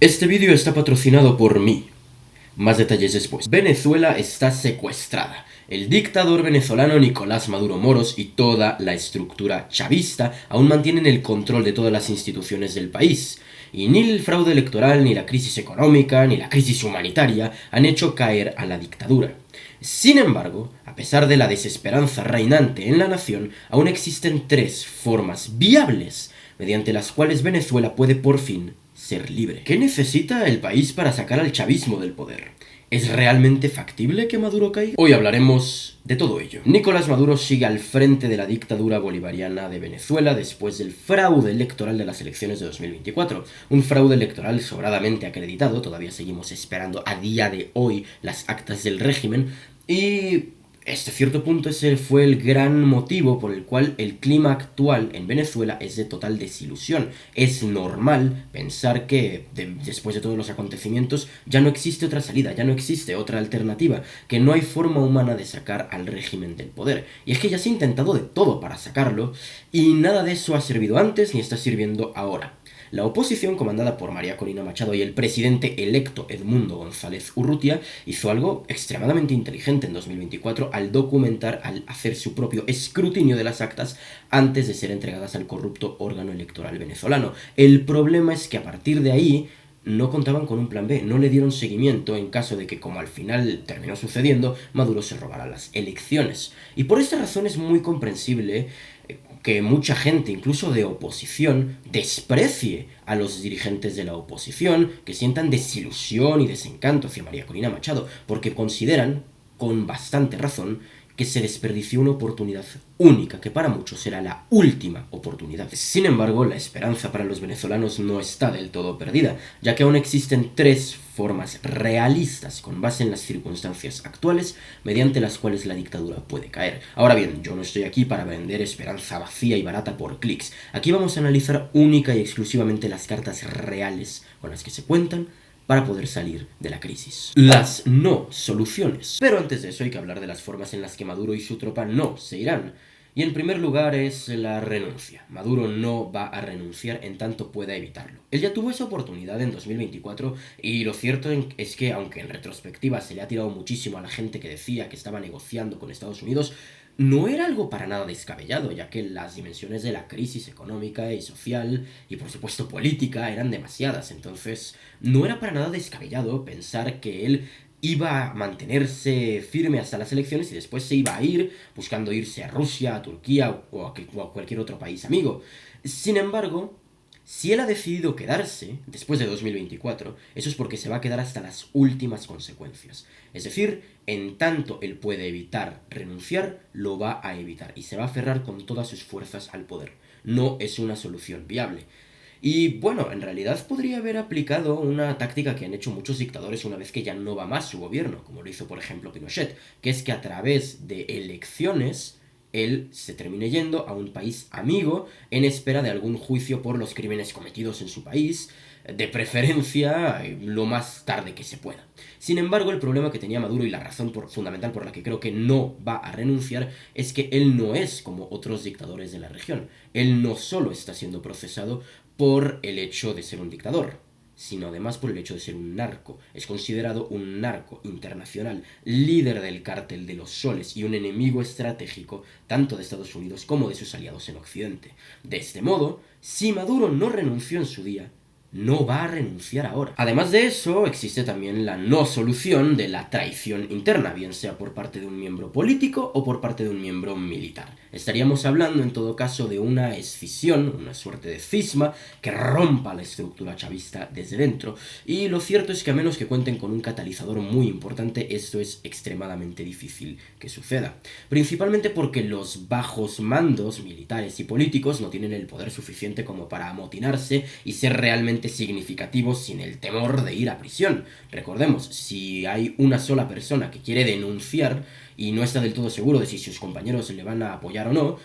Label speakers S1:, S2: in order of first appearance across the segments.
S1: Este vídeo está patrocinado por mí. Más detalles después. Venezuela está secuestrada. El dictador venezolano Nicolás Maduro Moros y toda la estructura chavista aún mantienen el control de todas las instituciones del país. Y ni el fraude electoral, ni la crisis económica, ni la crisis humanitaria han hecho caer a la dictadura. Sin embargo, a pesar de la desesperanza reinante en la nación, aún existen tres formas viables mediante las cuales Venezuela puede por fin ser libre. ¿Qué necesita el país para sacar al chavismo del poder? ¿Es realmente factible que Maduro caiga? Hoy hablaremos de todo ello. Nicolás Maduro sigue al frente de la dictadura bolivariana de Venezuela después del fraude electoral de las elecciones de 2024. Un fraude electoral sobradamente acreditado, todavía seguimos esperando a día de hoy las actas del régimen, y este cierto punto ese fue el gran motivo por el cual el clima actual en Venezuela es de total desilusión. Es normal pensar que después de todos los acontecimientos ya no existe otra salida, ya no existe otra alternativa, que no hay forma humana de sacar al régimen del poder. Y es que ya se ha intentado de todo para sacarlo y nada de eso ha servido antes ni está sirviendo ahora. La oposición, comandada por María Corina Machado y el presidente electo Edmundo González Urrutia, hizo algo extremadamente inteligente en 2024 al hacer su propio escrutinio de las actas antes de ser entregadas al corrupto órgano electoral venezolano. El problema es que a partir de ahí no contaban con un plan B, no le dieron seguimiento en caso de que, como al final terminó sucediendo, Maduro se robara las elecciones. Y por esta razón es muy comprensible que mucha gente, incluso de oposición, desprecie a los dirigentes de la oposición, que sientan desilusión y desencanto hacia María Corina Machado, porque consideran, con bastante razón, que se desperdició una oportunidad única, que para muchos era la última oportunidad. Sin embargo, la esperanza para los venezolanos no está del todo perdida, ya que aún existen tres formas realistas con base en las circunstancias actuales mediante las cuales la dictadura puede caer. Ahora bien, yo no estoy aquí para vender esperanza vacía y barata por clics. Aquí vamos a analizar única y exclusivamente las cartas reales con las que se cuentan para poder salir de la crisis. Las no soluciones. Pero antes de eso hay que hablar de las formas en las que Maduro y su tropa no se irán. Y en primer lugar es la renuncia. Maduro no va a renunciar en tanto pueda evitarlo. Él ya tuvo esa oportunidad en 2024 y lo cierto es que, aunque en retrospectiva se le ha tirado muchísimo a la gente que decía que estaba negociando con Estados Unidos, no era algo para nada descabellado, ya que las dimensiones de la crisis económica y social y por supuesto política eran demasiadas. Entonces no era para nada descabellado pensar que él iba a mantenerse firme hasta las elecciones y después se iba a ir buscando irse a Rusia, a Turquía o a cualquier otro país amigo. Sin embargo, si él ha decidido quedarse después de 2024, eso es porque se va a quedar hasta las últimas consecuencias. Es decir, en tanto él puede evitar renunciar, lo va a evitar y se va a aferrar con todas sus fuerzas al poder. No es una solución viable. Y bueno, en realidad podría haber aplicado una táctica que han hecho muchos dictadores una vez que ya no va más su gobierno, como lo hizo por ejemplo Pinochet, que es que a través de elecciones él se termine yendo a un país amigo en espera de algún juicio por los crímenes cometidos en su país, de preferencia lo más tarde que se pueda. Sin embargo, el problema que tenía Maduro y la razón fundamental por la que creo que no va a renunciar es que él no es como otros dictadores de la región. Él no solo está siendo procesado por el hecho de ser un dictador, sino además por el hecho de ser un narco. Es considerado un narco internacional, líder del cártel de los soles y un enemigo estratégico tanto de Estados Unidos como de sus aliados en Occidente. De este modo, si Maduro no renunció en su día, no va a renunciar ahora. Además de eso, existe también la no solución de la traición interna, bien sea por parte de un miembro político o por parte de un miembro militar. Estaríamos hablando en todo caso de una escisión, una suerte de cisma que rompa la estructura chavista desde dentro, y lo cierto es que a menos que cuenten con un catalizador muy importante, esto es extremadamente difícil que suceda. Principalmente porque los bajos mandos militares y políticos no tienen el poder suficiente como para amotinarse y ser realmente significativos sin el temor de ir a prisión. Recordemos, si hay una sola persona que quiere denunciar y no está del todo seguro de si sus compañeros le van a apoyar o no,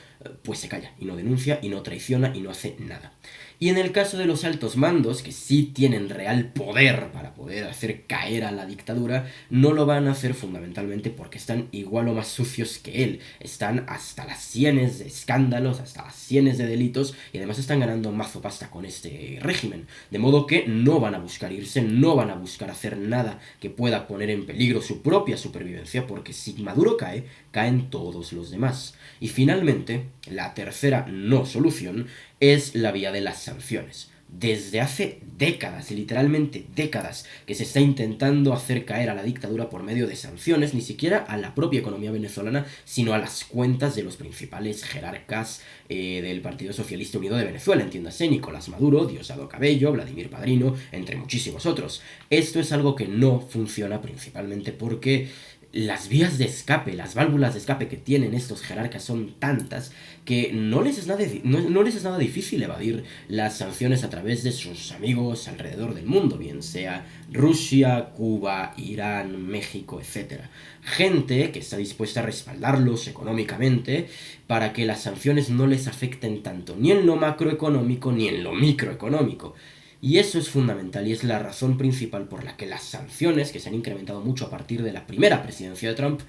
S1: pues se calla y no denuncia y no traiciona y no hace nada. Y en el caso de los altos mandos, que sí tienen real poder para poder poder hacer caer a la dictadura, no lo van a hacer fundamentalmente porque están igual o más sucios que él. Están hasta las sienes de escándalos, hasta las sienes de delitos, y además están ganando mazo pasta con este régimen. De modo que no van a buscar irse, no van a buscar hacer nada que pueda poner en peligro su propia supervivencia, porque si Maduro cae, caen todos los demás. Y finalmente, la tercera no solución es la vía de las sanciones. Desde hace décadas, literalmente décadas, que se está intentando hacer caer a la dictadura por medio de sanciones, ni siquiera a la propia economía venezolana, sino a las cuentas de los principales jerarcas del Partido Socialista Unido de Venezuela, entiéndase, Nicolás Maduro, Diosdado Cabello, Vladimir Padrino, entre muchísimos otros. Esto es algo que no funciona principalmente porque las vías de escape, las válvulas de escape que tienen estos jerarcas son tantas que no les es nada difícil evadir las sanciones a través de sus amigos alrededor del mundo, bien sea Rusia, Cuba, Irán, México, etc. Gente que está dispuesta a respaldarlos económicamente para que las sanciones no les afecten tanto, ni en lo macroeconómico ni en lo microeconómico. Y eso es fundamental y es la razón principal por la que las sanciones, que se han incrementado mucho a partir de la primera presidencia de Trump,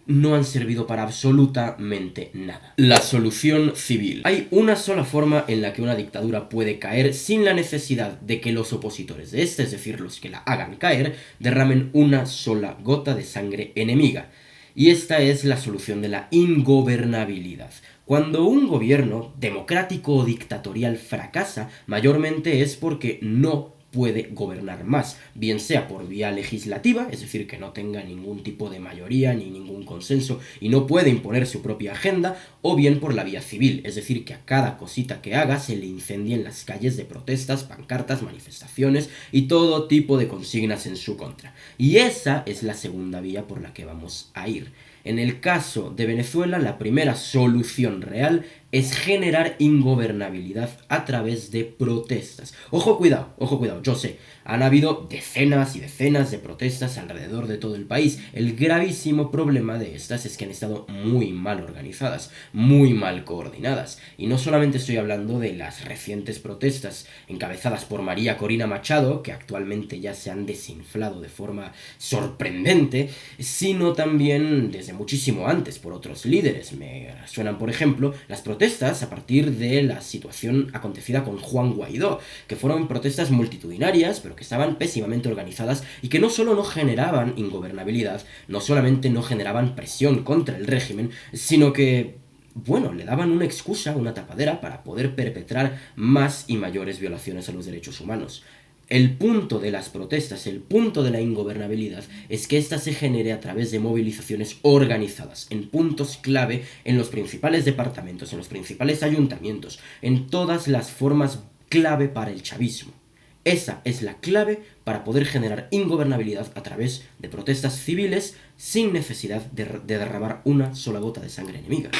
S1: no han servido para absolutamente nada. La solución civil. Hay una sola forma en la que una dictadura puede caer sin la necesidad de que los opositores de esta, es decir, los que la hagan caer, derramen una sola gota de sangre enemiga. Y esta es la solución de la ingobernabilidad. Cuando un gobierno democrático o dictatorial fracasa, mayormente es porque no puede gobernar más, bien sea por vía legislativa, es decir, que no tenga ningún tipo de mayoría ni ningún consenso y no puede imponer su propia agenda, o bien por la vía civil, es decir, que a cada cosita que haga se le incendien las calles de protestas, pancartas, manifestaciones y todo tipo de consignas en su contra. Y esa es la segunda vía por la que vamos a ir. En el caso de Venezuela, la primera solución real es generar ingobernabilidad a través de protestas. Ojo, cuidado, yo sé, han habido decenas y decenas de protestas alrededor de todo el país. El gravísimo problema de estas es que han estado muy mal organizadas, muy mal coordinadas. Y no solamente estoy hablando de las recientes protestas encabezadas por María Corina Machado, que actualmente ya se han desinflado de forma sorprendente, sino también desde muchísimo antes por otros líderes. Me suenan, por ejemplo, las protestas a partir de la situación acontecida con Juan Guaidó, que fueron protestas multitudinarias, pero que estaban pésimamente organizadas y que no solo no generaban ingobernabilidad, no solamente no generaban presión contra el régimen, sino que, bueno, le daban una excusa, una tapadera para poder perpetrar más y mayores violaciones a los derechos humanos. El punto de las protestas, el punto de la ingobernabilidad, es que ésta se genere a través de movilizaciones organizadas, en puntos clave, en los principales departamentos, en los principales ayuntamientos, en todas las formas clave para el chavismo. Esa es la clave para poder generar ingobernabilidad a través de protestas civiles sin necesidad de derramar una sola gota de sangre enemiga.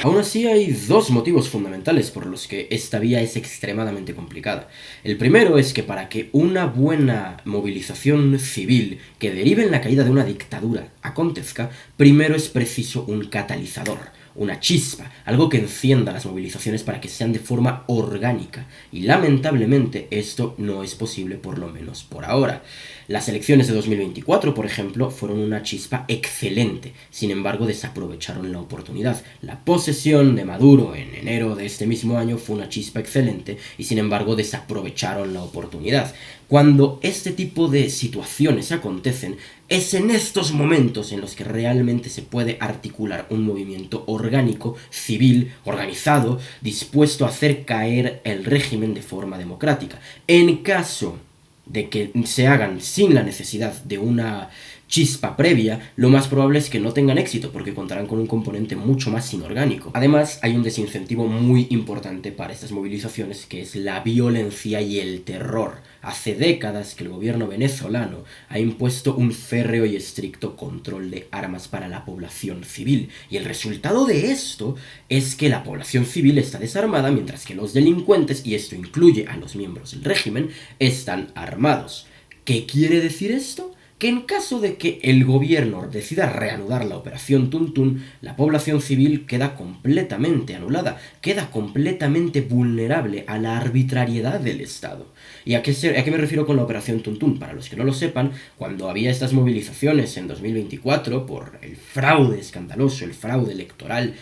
S1: Aún así, hay dos motivos fundamentales por los que esta vía es extremadamente complicada. El primero es que para que una buena movilización civil que derive en la caída de una dictadura acontezca, primero es preciso un catalizador, una chispa, algo que encienda las movilizaciones para que sean de forma orgánica. Y lamentablemente esto no es posible, por lo menos por ahora. Las elecciones de 2024, por ejemplo, fueron una chispa excelente. Sin embargo, desaprovecharon la oportunidad. La posesión de Maduro en enero de este mismo año fue una chispa excelente y sin embargo desaprovecharon la oportunidad. Cuando este tipo de situaciones acontecen, es en estos momentos en los que realmente se puede articular un movimiento orgánico, civil, organizado, dispuesto a hacer caer el régimen de forma democrática. En caso de que se hagan sin la necesidad de una chispa previa, lo más probable es que no tengan éxito porque contarán con un componente mucho más inorgánico. Además, hay un desincentivo muy importante para estas movilizaciones, que es la violencia y el terror. Hace décadas que el gobierno venezolano ha impuesto un férreo y estricto control de armas para la población civil, y el resultado de esto es que la población civil está desarmada mientras que los delincuentes, y esto incluye a los miembros del régimen, están armados. ¿Qué quiere decir esto? que en caso de que el gobierno decida reanudar la operación Tuntún, la población civil queda completamente anulada, queda completamente vulnerable a la arbitrariedad del Estado. ¿Y a qué me refiero con la operación Tuntún? Para los que no lo sepan, cuando había estas movilizaciones en 2024 por el fraude escandaloso, el fraude electoral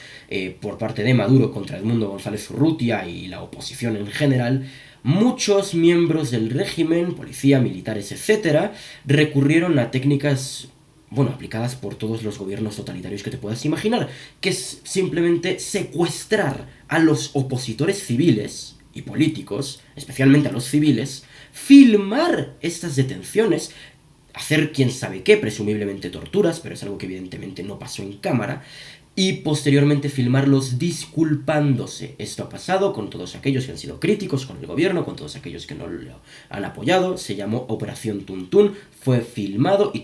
S1: por parte de Maduro contra Edmundo González Urrutia y la oposición en general, muchos miembros del régimen, policía, militares, etc., recurrieron a técnicas, bueno, aplicadas por todos los gobiernos totalitarios que te puedas imaginar, que es simplemente secuestrar a los opositores civiles y políticos, especialmente a los civiles, filmar estas detenciones, hacer quién sabe qué, presumiblemente torturas, pero es algo que evidentemente no pasó en cámara, y posteriormente filmarlos disculpándose. Esto ha pasado con todos aquellos que han sido críticos con el gobierno, con todos aquellos que no lo han apoyado. Se llamó Operación Tuntún, fue filmado y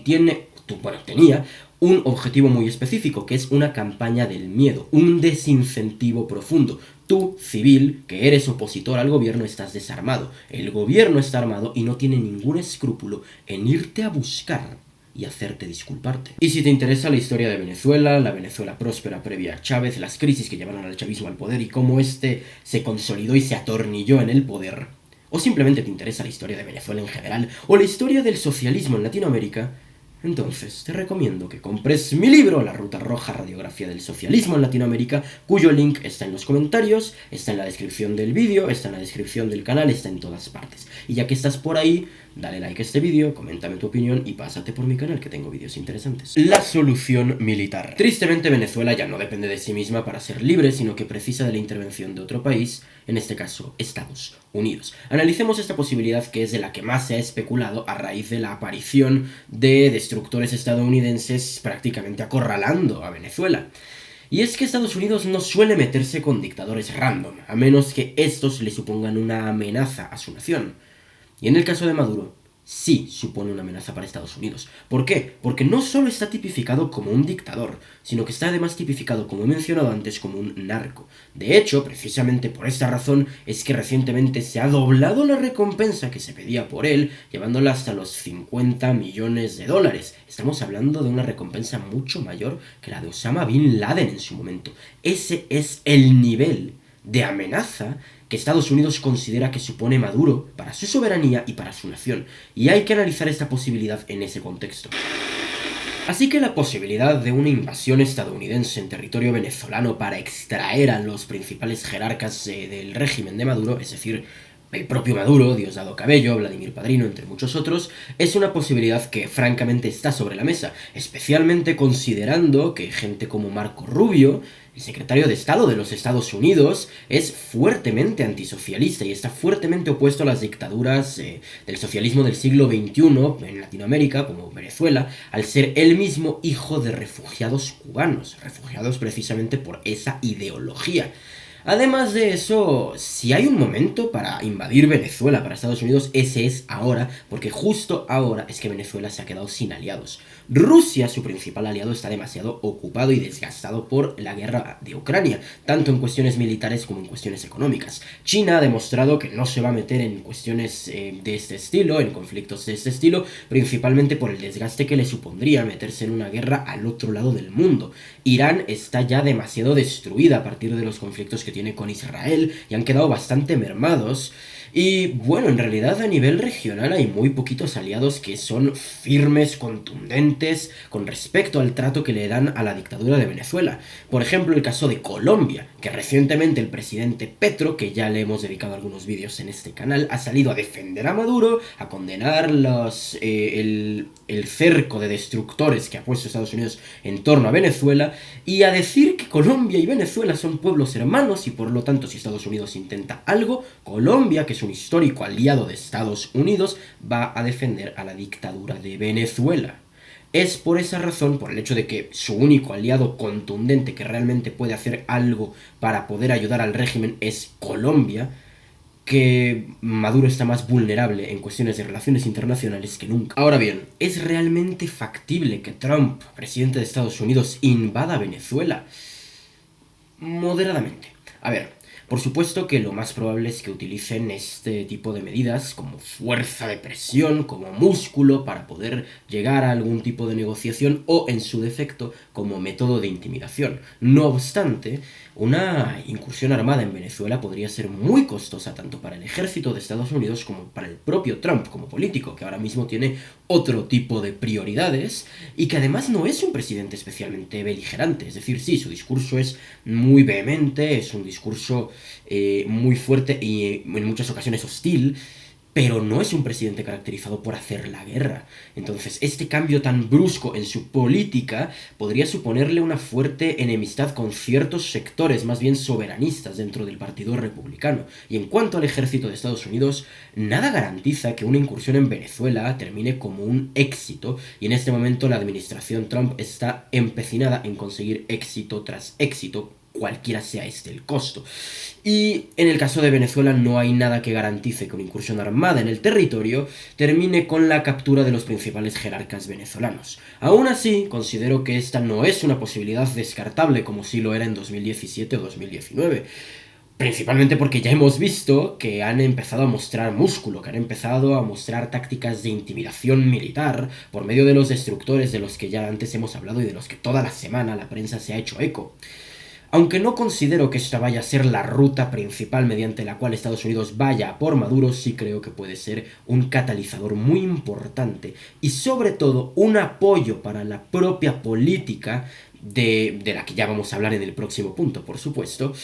S1: tenía un objetivo muy específico, que es una campaña del miedo, un desincentivo profundo. Tú, civil, que eres opositor al gobierno, estás desarmado. El gobierno está armado y no tiene ningún escrúpulo en irte a buscar y hacerte disculparte. Y si te interesa la historia de Venezuela, la Venezuela próspera previa a Chávez, las crisis que llevaron al chavismo al poder y cómo este se consolidó y se atornilló en el poder, o simplemente te interesa la historia de Venezuela en general, o la historia del socialismo en Latinoamérica, entonces te recomiendo que compres mi libro, La Ruta Roja, Radiografía del Socialismo en Latinoamérica, cuyo link está en los comentarios, está en la descripción del vídeo, está en la descripción del canal, está en todas partes. Y ya que estás por ahí, dale like a este vídeo, coméntame tu opinión y pásate por mi canal que tengo vídeos interesantes. La solución militar. Tristemente Venezuela ya no depende de sí misma para ser libre, sino que precisa de la intervención de otro país, en este caso Estados Unidos. Analicemos esta posibilidad, que es de la que más se ha especulado a raíz de la aparición de destructores estadounidenses prácticamente acorralando a Venezuela. Y es que Estados Unidos no suele meterse con dictadores random, a menos que estos le supongan una amenaza a su nación. Y en el caso de Maduro, sí supone una amenaza para Estados Unidos. ¿Por qué? Porque no solo está tipificado como un dictador, sino que está además tipificado, como he mencionado antes, como un narco. De hecho, precisamente por esta razón es que recientemente se ha doblado la recompensa que se pedía por él, llevándola hasta los 50 millones de dólares. Estamos hablando de una recompensa mucho mayor que la de Osama Bin Laden en su momento. Ese es el nivel de amenaza que Estados Unidos considera que supone Maduro para su soberanía y para su nación, y hay que analizar esta posibilidad en ese contexto. Así que la posibilidad de una invasión estadounidense en territorio venezolano para extraer a los principales jerarcas del régimen de Maduro, es decir, el propio Maduro, Diosdado Cabello, Vladimir Padrino, entre muchos otros, es una posibilidad que francamente está sobre la mesa, especialmente considerando que gente como Marco Rubio, el secretario de Estado de los Estados Unidos, es fuertemente antisocialista y está fuertemente opuesto a las dictaduras del socialismo del siglo XXI en Latinoamérica, como Venezuela, al ser él mismo hijo de refugiados cubanos, refugiados precisamente por esa ideología. Además de eso, si hay un momento para invadir Venezuela para Estados Unidos, ese es ahora, porque justo ahora es que Venezuela se ha quedado sin aliados. Rusia, su principal aliado, está demasiado ocupado y desgastado por la guerra de Ucrania, tanto en cuestiones militares como en cuestiones económicas. China ha demostrado que no se va a meter en cuestiones de este estilo, en conflictos de este estilo, principalmente por el desgaste que le supondría meterse en una guerra al otro lado del mundo. Irán está ya demasiado destruida a partir de los conflictos que tiene con Israel y han quedado bastante mermados. Y bueno, en realidad a nivel regional hay muy poquitos aliados que son firmes, contundentes con respecto al trato que le dan a la dictadura de Venezuela. Por ejemplo, el caso de Colombia, que recientemente el presidente Petro, que ya le hemos dedicado algunos vídeos en este canal, ha salido a defender a Maduro, a condenar el cerco de destructores que ha puesto Estados Unidos en torno a Venezuela y a decir que Colombia y Venezuela son pueblos hermanos y por lo tanto si Estados Unidos intenta algo, Colombia, que es un histórico aliado de Estados Unidos, va a defender a la dictadura de Venezuela. Es por esa razón, por el hecho de que su único aliado contundente que realmente puede hacer algo para poder ayudar al régimen es Colombia, que Maduro está más vulnerable en cuestiones de relaciones internacionales que nunca. Ahora bien, ¿es realmente factible que Trump, presidente de Estados Unidos, invada Venezuela? Moderadamente. A ver, Por supuesto que lo más probable es que utilicen este tipo de medidas como fuerza de presión, como músculo para poder llegar a algún tipo de negociación o, en su defecto, como método de intimidación. No obstante, una incursión armada en Venezuela podría ser muy costosa tanto para el ejército de Estados Unidos como para el propio Trump como político, que ahora mismo tiene otro tipo de prioridades y que además no es un presidente especialmente beligerante. Es decir, sí, su discurso es muy vehemente, es un discurso muy fuerte y en muchas ocasiones hostil, pero no es un presidente caracterizado por hacer la guerra. Entonces, este cambio tan brusco en su política podría suponerle una fuerte enemistad con ciertos sectores más bien soberanistas dentro del Partido Republicano. Y en cuanto al ejército de Estados Unidos, nada garantiza que una incursión en Venezuela termine como un éxito, y en este momento la administración Trump está empecinada en conseguir éxito tras éxito, cualquiera sea este el costo. Y en el caso de Venezuela no hay nada que garantice que una incursión armada en el territorio termine con la captura de los principales jerarcas venezolanos. Aún así, considero que esta no es una posibilidad descartable como sí lo era en 2017 o 2019. Principalmente porque ya hemos visto que han empezado a mostrar músculo, que han empezado a mostrar tácticas de intimidación militar por medio de los destructores de los que ya antes hemos hablado y de los que toda la semana la prensa se ha hecho eco. Aunque no considero que esta vaya a ser la ruta principal mediante la cual Estados Unidos vaya a por Maduro, sí creo que puede ser un catalizador muy importante y sobre todo un apoyo para la propia política de la que ya vamos a hablar en el próximo punto, por supuesto,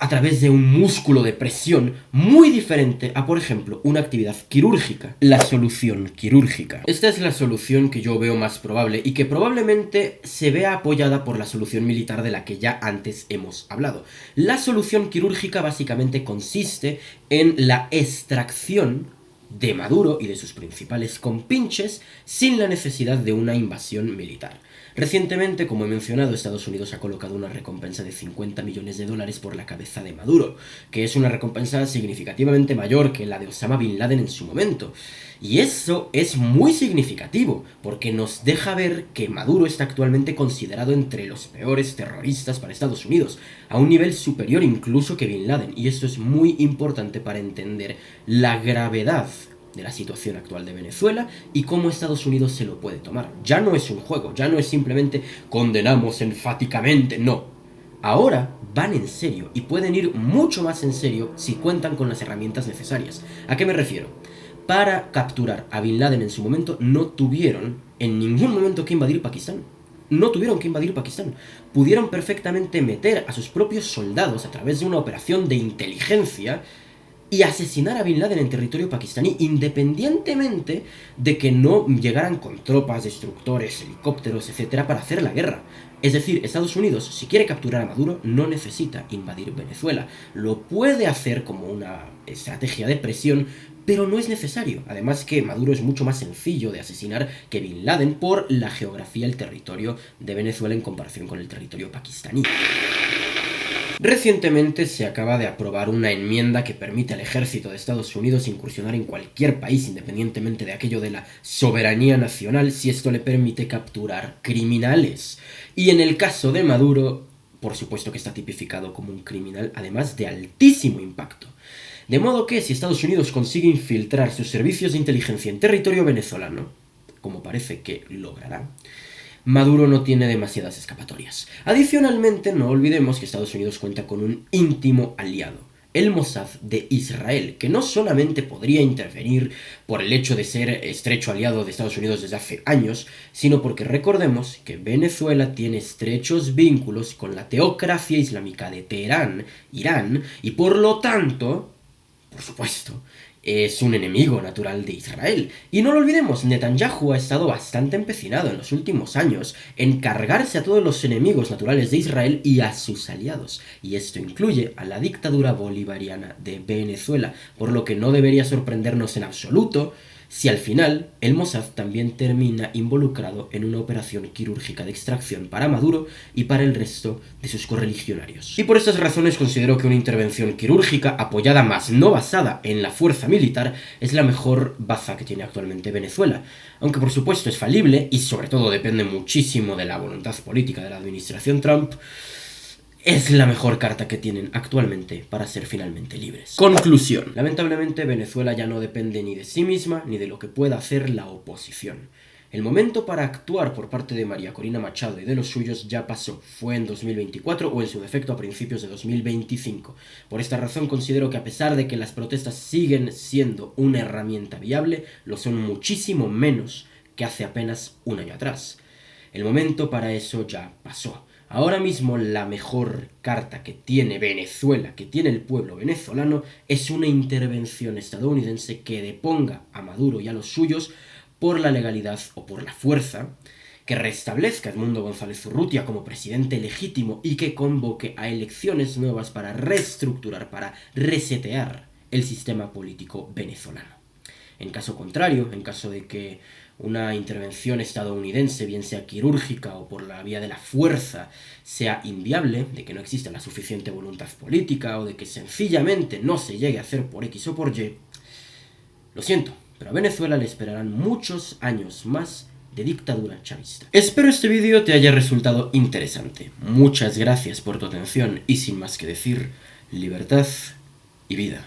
S1: a través de un músculo de presión muy diferente a, por ejemplo, una actividad quirúrgica. La solución quirúrgica. Esta es la solución que yo veo más probable y que probablemente se vea apoyada por la solución militar de la que ya antes hemos hablado. La solución quirúrgica básicamente consiste en la extracción de Maduro y de sus principales compinches sin la necesidad de una invasión militar. Recientemente, como he mencionado, Estados Unidos ha colocado una recompensa de $50 millones por la cabeza de Maduro, que es una recompensa significativamente mayor que la de Osama Bin Laden en su momento. Y eso es muy significativo, porque nos deja ver que Maduro está actualmente considerado entre los peores terroristas para Estados Unidos, a un nivel superior incluso que Bin Laden, y esto es muy importante para entender la gravedad de la situación actual de Venezuela y cómo Estados Unidos se lo puede tomar. Ya no es un juego, ya no es simplemente condenamos enfáticamente, no. Ahora van en serio y pueden ir mucho más en serio si cuentan con las herramientas necesarias. ¿A qué me refiero? Para capturar a Bin Laden en su momento no tuvieron en ningún momento que invadir Pakistán. No tuvieron que invadir Pakistán. Pudieron perfectamente meter a sus propios soldados a través de una operación de inteligencia y asesinar a Bin Laden en territorio pakistaní, independientemente de que no llegaran con tropas, destructores, helicópteros, etc. para hacer la guerra. Es decir, Estados Unidos, si quiere capturar a Maduro, no necesita invadir Venezuela. Lo puede hacer como una estrategia de presión, pero no es necesario. Además que Maduro es mucho más sencillo de asesinar que Bin Laden por la geografía del territorio de Venezuela en comparación con el territorio pakistaní. Recientemente se acaba de aprobar una enmienda que permite al ejército de Estados Unidos incursionar en cualquier país independientemente de aquello de la soberanía nacional si esto le permite capturar criminales. Y en el caso de Maduro, por supuesto que está tipificado como un criminal, además de altísimo impacto. De modo que si Estados Unidos consigue infiltrar sus servicios de inteligencia en territorio venezolano, como parece que logrará, Maduro no tiene demasiadas escapatorias. Adicionalmente, no olvidemos que Estados Unidos cuenta con un íntimo aliado, el Mossad de Israel, que no solamente podría intervenir por el hecho de ser estrecho aliado de Estados Unidos desde hace años, sino porque recordemos que Venezuela tiene estrechos vínculos con la teocracia islámica de Teherán, Irán, y por lo tanto, por supuesto, es un enemigo natural de Israel. Y no lo olvidemos, Netanyahu ha estado bastante empecinado en los últimos años en cargarse a todos los enemigos naturales de Israel y a sus aliados. Y esto incluye a la dictadura bolivariana de Venezuela, por lo que no debería sorprendernos en absoluto si al final el Mossad también termina involucrado en una operación quirúrgica de extracción para Maduro y para el resto de sus correligionarios. Y por estas razones considero que una intervención quirúrgica apoyada más no basada en la fuerza militar es la mejor baza que tiene actualmente Venezuela, aunque por supuesto es falible y sobre todo depende muchísimo de la voluntad política de la administración Trump. es la mejor carta que tienen actualmente para ser finalmente libres. Conclusión. Lamentablemente Venezuela ya no depende ni de sí misma ni de lo que pueda hacer la oposición. El momento para actuar por parte de María Corina Machado y de los suyos ya pasó. Fue en 2024 o en su defecto a principios de 2025. Por esta razón considero que a pesar de que las protestas siguen siendo una herramienta viable, lo son muchísimo menos que hace apenas un año atrás. El momento para eso ya pasó. Ahora mismo la mejor carta que tiene Venezuela, que tiene el pueblo venezolano, es una intervención estadounidense que deponga a Maduro y a los suyos por la legalidad o por la fuerza, que restablezca a Edmundo González Urrutia como presidente legítimo y que convoque a elecciones nuevas para reestructurar, para resetear el sistema político venezolano. En caso contrario, en caso de que una intervención estadounidense, bien sea quirúrgica o por la vía de la fuerza, sea inviable, de que no exista la suficiente voluntad política o de que sencillamente no se llegue a hacer por X o por Y, lo siento, pero a Venezuela le esperarán muchos años más de dictadura chavista. Espero este vídeo te haya resultado interesante. Muchas gracias por tu atención y sin más que decir, libertad y vida.